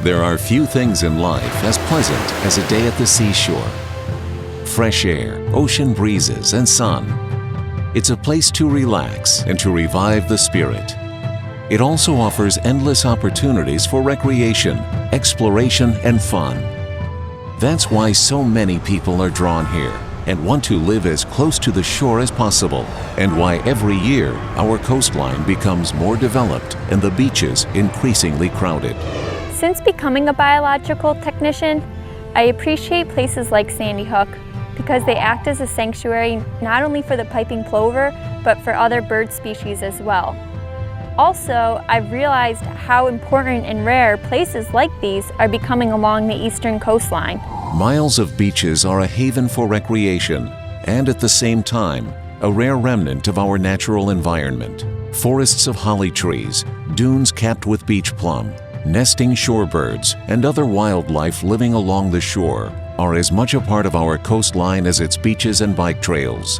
There are few things in life as pleasant as a day at the seashore. Fresh air, ocean breezes, and sun. It's a place to relax and to revive the spirit. It also offers endless opportunities for recreation, exploration, and fun. That's why so many people are drawn here and want to live as close to the shore as possible, and why every year our coastline becomes more developed and the beaches increasingly crowded. Since becoming a biological technician, I appreciate places like Sandy Hook because they act as a sanctuary not only for the piping plover, but for other bird species as well. Also, I've realized how important and rare places like these are becoming along the eastern coastline. Miles of beaches are a haven for recreation and at the same time, a rare remnant of our natural environment. Forests of holly trees, dunes capped with beach plum, nesting shorebirds, and other wildlife living along the shore are as much a part of our coastline as its beaches and bike trails.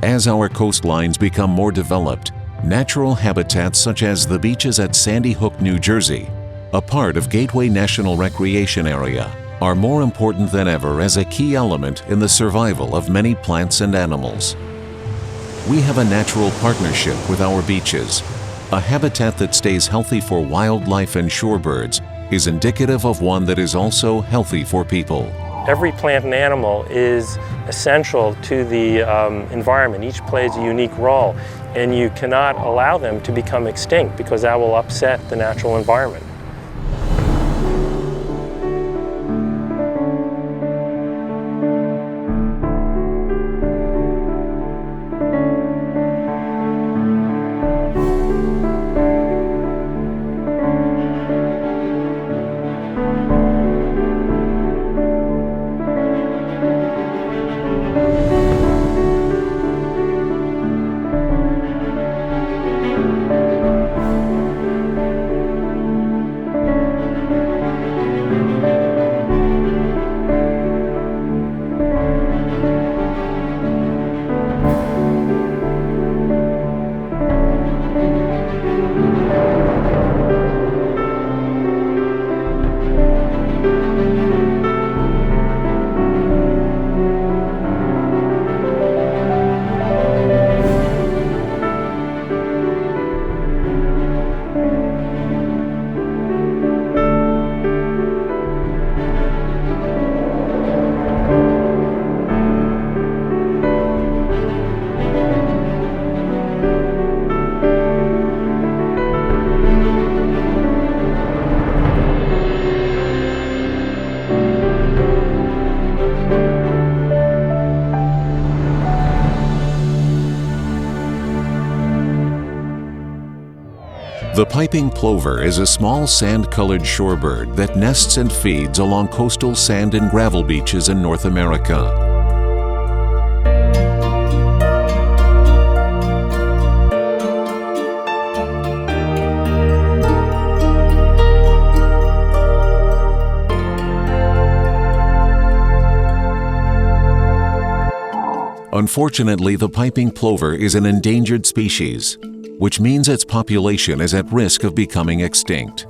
As our coastlines become more developed, natural habitats such as the beaches at Sandy Hook, New Jersey, a part of Gateway National Recreation Area, are more important than ever as a key element in the survival of many plants and animals. We have a natural partnership with our beaches. A habitat that stays healthy for wildlife and shorebirds is indicative of one that is also healthy for people. Every plant and animal is essential to the environment. Each plays a unique role, and you cannot allow them to become extinct because that will upset the natural environment. The piping plover is a small sand-colored shorebird that nests and feeds along coastal sand and gravel beaches in North America. Unfortunately, the piping plover is an endangered species, which means its population is at risk of becoming extinct.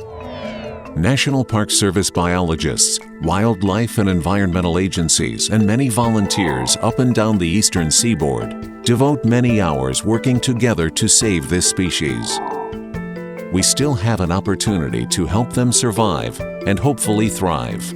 National Park Service biologists, wildlife and environmental agencies, and many volunteers up and down the eastern seaboard devote many hours working together to save this species. We still have an opportunity to help them survive and hopefully thrive.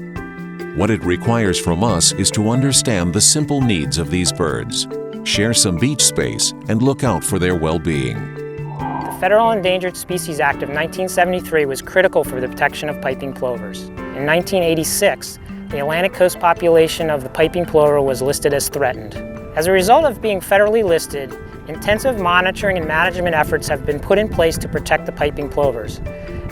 What it requires from us is to understand the simple needs of these birds, share some beach space, and look out for their well-being. The Federal Endangered Species Act of 1973 was critical for the protection of piping plovers. In 1986, the Atlantic coast population of the piping plover was listed as threatened. As a result of being federally listed, intensive monitoring and management efforts have been put in place to protect the piping plovers.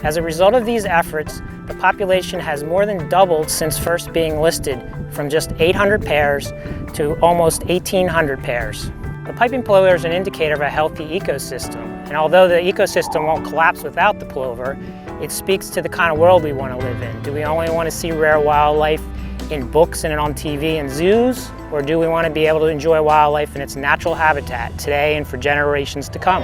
As a result of these efforts, the population has more than doubled since first being listed, from just 800 pairs to almost 1,800 pairs. The piping plover is an indicator of a healthy ecosystem, and although the ecosystem won't collapse without the plover, it speaks to the kind of world we want to live in. Do we only want to see rare wildlife in books and on TV and zoos, or do we want to be able to enjoy wildlife in its natural habitat today and for generations to come?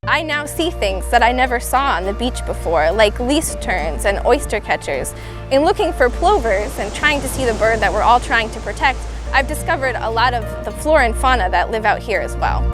I now see things that I never saw on the beach before, like least terns and oyster catchers. In looking for plovers and trying to see the bird that we're all trying to protect, I've discovered a lot of the flora and fauna that live out here as well.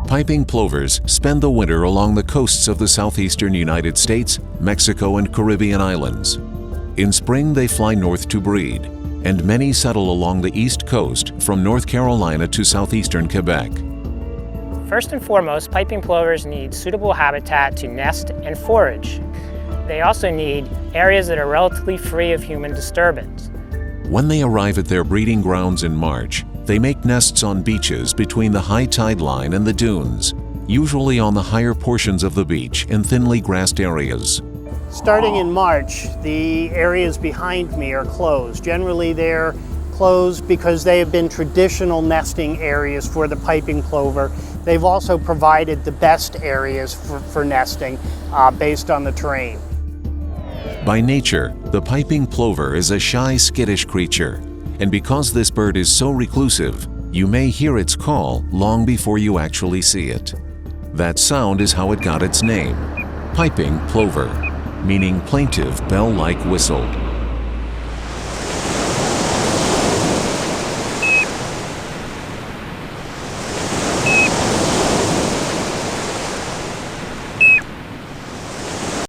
Piping plovers spend the winter along the coasts of the southeastern United States, Mexico, and Caribbean islands. In spring, they fly north to breed, and many settle along the east coast from North Carolina to southeastern Quebec. First and foremost, piping plovers need suitable habitat to nest and forage. They also need areas that are relatively free of human disturbance. When they arrive at their breeding grounds in March, they make nests on beaches between the high tide line and the dunes, usually on the higher portions of the beach in thinly grassed areas. Starting in March, the areas behind me are closed. Generally, they're closed because they have been traditional nesting areas for the piping plover. They've also provided the best areas for nesting based on the terrain. By nature, the piping plover is a shy, skittish creature. And because this bird is so reclusive, you may hear its call long before you actually see it. That sound is how it got its name, piping plover, meaning plaintive bell-like whistle.